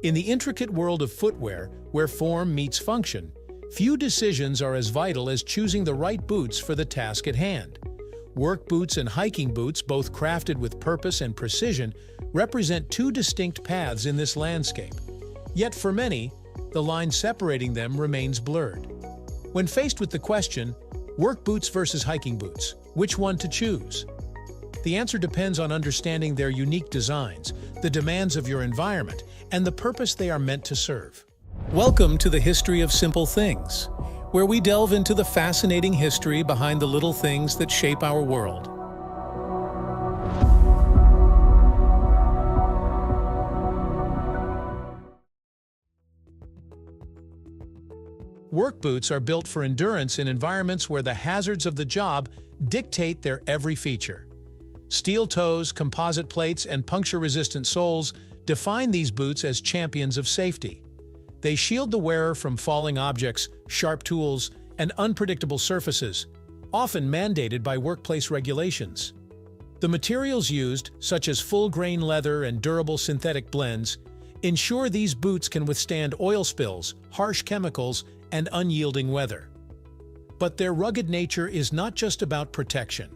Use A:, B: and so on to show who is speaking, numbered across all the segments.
A: In the intricate world of footwear, where form meets function, few decisions are as vital as choosing the right boots for the task at hand. Work boots and hiking boots, both crafted with purpose and precision, represent two distinct paths in this landscape. Yet for many, the line separating them remains blurred. When faced with the question, work boots versus hiking boots, which one to choose? The answer depends on understanding their unique designs, the demands of your environment, and the purpose they are meant to serve. Welcome to the History of Simple Things, where we delve into the fascinating history behind the little things that shape our world. Work boots are built for endurance in environments where the hazards of the job dictate their every feature. Steel toes, composite plates, and puncture-resistant soles define these boots as champions of safety. They shield the wearer from falling objects, sharp tools, and unpredictable surfaces, often mandated by workplace regulations. The materials used, such as full-grain leather and durable synthetic blends, ensure these boots can withstand oil spills, harsh chemicals, and unyielding weather. But their rugged nature is not just about protection.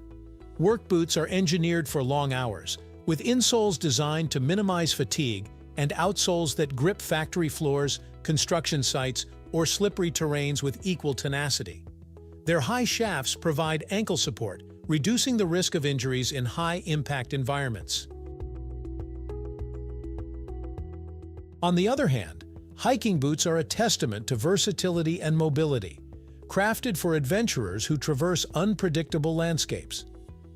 A: Work boots are engineered for long hours, with insoles designed to minimize fatigue and outsoles that grip factory floors, construction sites, or slippery terrains with equal tenacity. Their high shafts provide ankle support, reducing the risk of injuries in high-impact environments. On the other hand, hiking boots are a testament to versatility and mobility, crafted for adventurers who traverse unpredictable landscapes.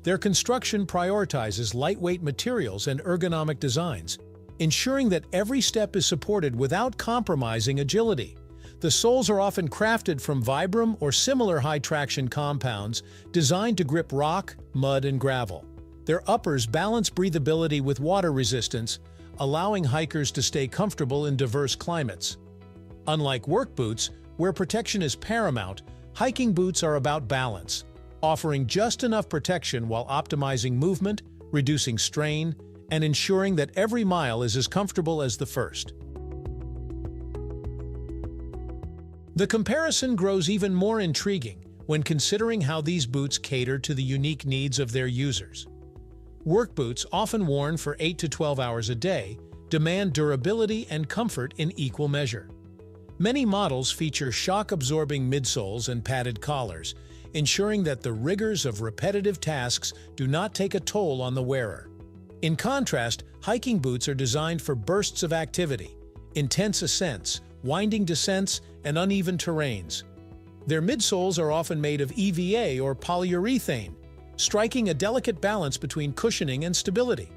A: Their construction prioritizes lightweight materials and ergonomic designs, ensuring that every step is supported without compromising agility. The soles are often crafted from Vibram or similar high-traction compounds designed to grip rock, mud, and gravel. Their uppers balance breathability with water resistance, allowing hikers to stay comfortable in diverse climates. Unlike work boots, where protection is paramount, hiking boots are about balance, offering just enough protection while optimizing movement, reducing strain, and ensuring that every mile is as comfortable as the first. The comparison grows even more intriguing when considering how these boots cater to the unique needs of their users. Work boots, often worn for 8 to 12 hours a day, demand durability and comfort in equal measure. Many models feature shock-absorbing midsoles and padded collars, ensuring that the rigors of repetitive tasks do not take a toll on the wearer. In contrast, hiking boots are designed for bursts of activity, intense ascents, winding descents, and uneven terrains. Their midsoles are often made of EVA or polyurethane, striking a delicate balance between cushioning and stability.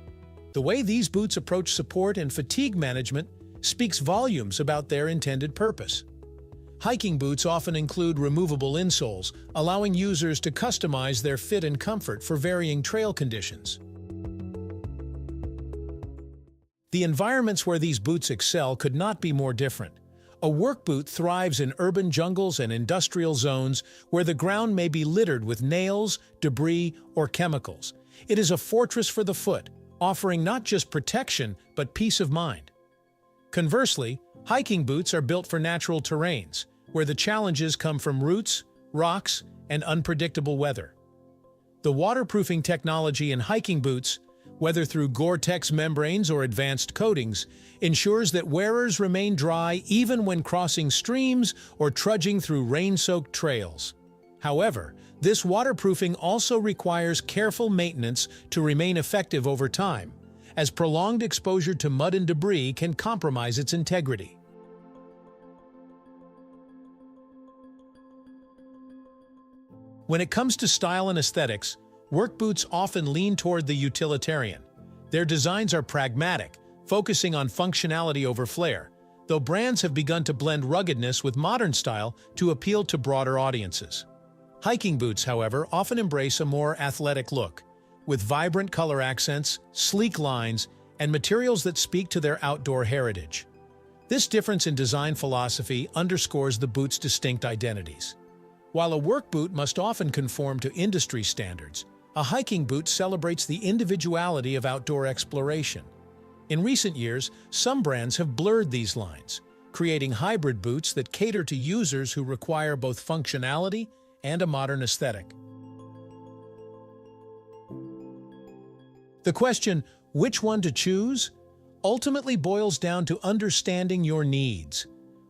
A: The way these boots approach support and fatigue management speaks volumes about their intended purpose. Hiking boots often include removable insoles, allowing users to customize their fit and comfort for varying trail conditions. The environments where these boots excel could not be more different. A work boot thrives in urban jungles and industrial zones where the ground may be littered with nails, debris, or chemicals. It is a fortress for the foot, offering not just protection but peace of mind. Conversely, hiking boots are built for natural terrains, where the challenges come from roots, rocks, and unpredictable weather. The waterproofing technology in hiking boots, whether through Gore-Tex membranes or advanced coatings, ensures that wearers remain dry even when crossing streams or trudging through rain-soaked trails. However, this waterproofing also requires careful maintenance to remain effective over time, as prolonged exposure to mud and debris can compromise its integrity. When it comes to style and aesthetics, work boots often lean toward the utilitarian. Their designs are pragmatic, focusing on functionality over flair, though brands have begun to blend ruggedness with modern style to appeal to broader audiences. Hiking boots, however, often embrace a more athletic look, with vibrant color accents, sleek lines, and materials that speak to their outdoor heritage. This difference in design philosophy underscores the boot's distinct identities. While a work boot must often conform to industry standards, a hiking boot celebrates the individuality of outdoor exploration. In recent years, some brands have blurred these lines, creating hybrid boots that cater to users who require both functionality and a modern aesthetic. The question, which one to choose, ultimately boils down to understanding your needs.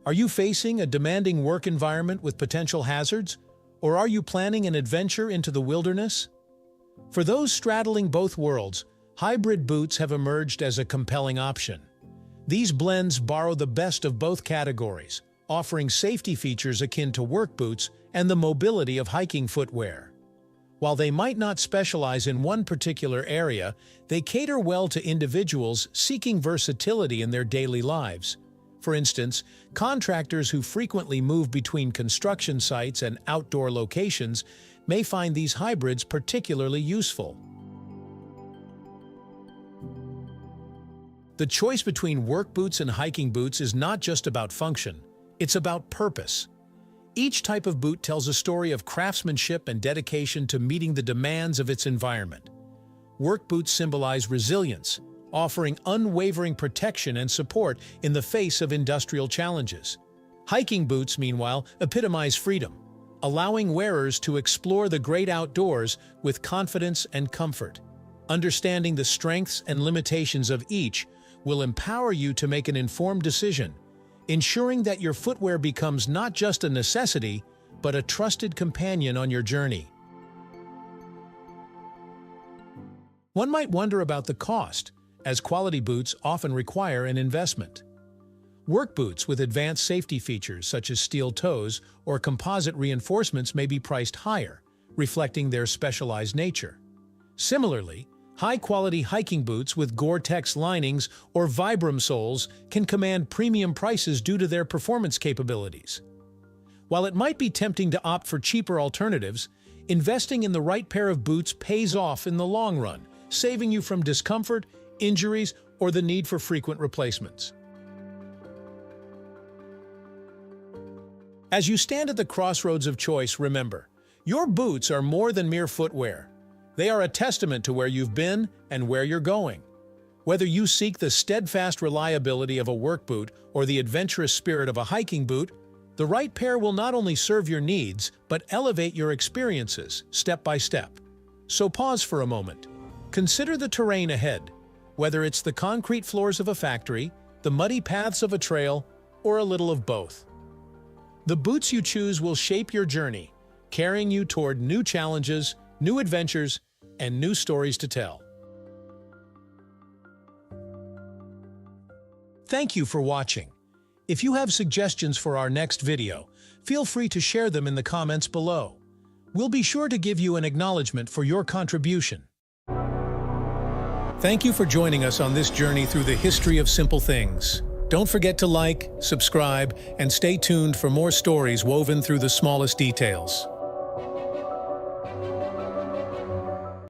A: Are you facing a demanding work environment with potential hazards, or are you planning an adventure into the wilderness? For those straddling both worlds, hybrid boots have emerged as a compelling option. These blends borrow the best of both categories, offering safety features akin to work boots and the mobility of hiking footwear. While they might not specialize in one particular area, they cater well to individuals seeking versatility in their daily lives. For instance, contractors who frequently move between construction sites and outdoor locations may find these hybrids particularly useful. The choice between work boots and hiking boots is not just about function, it's about purpose. Each type of boot tells a story of craftsmanship and dedication to meeting the demands of its environment. Work boots symbolize resilience, offering unwavering protection and support in the face of industrial challenges. Hiking boots, meanwhile, epitomize freedom, allowing wearers to explore the great outdoors with confidence and comfort. Understanding the strengths and limitations of each will empower you to make an informed decision, ensuring that your footwear becomes not just a necessity, but a trusted companion on your journey. One might wonder about the cost, as quality boots often require an investment. Work boots with advanced safety features such as steel toes or composite reinforcements may be priced higher, reflecting their specialized nature. Similarly, high-quality hiking boots with Gore-Tex linings or Vibram soles can command premium prices due to their performance capabilities. While it might be tempting to opt for cheaper alternatives, investing in the right pair of boots pays off in the long run, saving you from discomfort, injuries, or the need for frequent replacements. As you stand at the crossroads of choice, remember, your boots are more than mere footwear. They are a testament to where you've been and where you're going. Whether you seek the steadfast reliability of a work boot or the adventurous spirit of a hiking boot, the right pair will not only serve your needs, but elevate your experiences step by step. So pause for a moment. Consider the terrain ahead. Whether it's the concrete floors of a factory, the muddy paths of a trail, or a little of both. The boots you choose will shape your journey, carrying you toward new challenges, new adventures, and new stories to tell. Thank you for watching. If you have suggestions for our next video, feel free to share them in the comments below. We'll be sure to give you an acknowledgement for your contribution. Thank you for joining us on this journey through the history of simple things. Don't forget to like, subscribe, and stay tuned for more stories woven through the smallest details.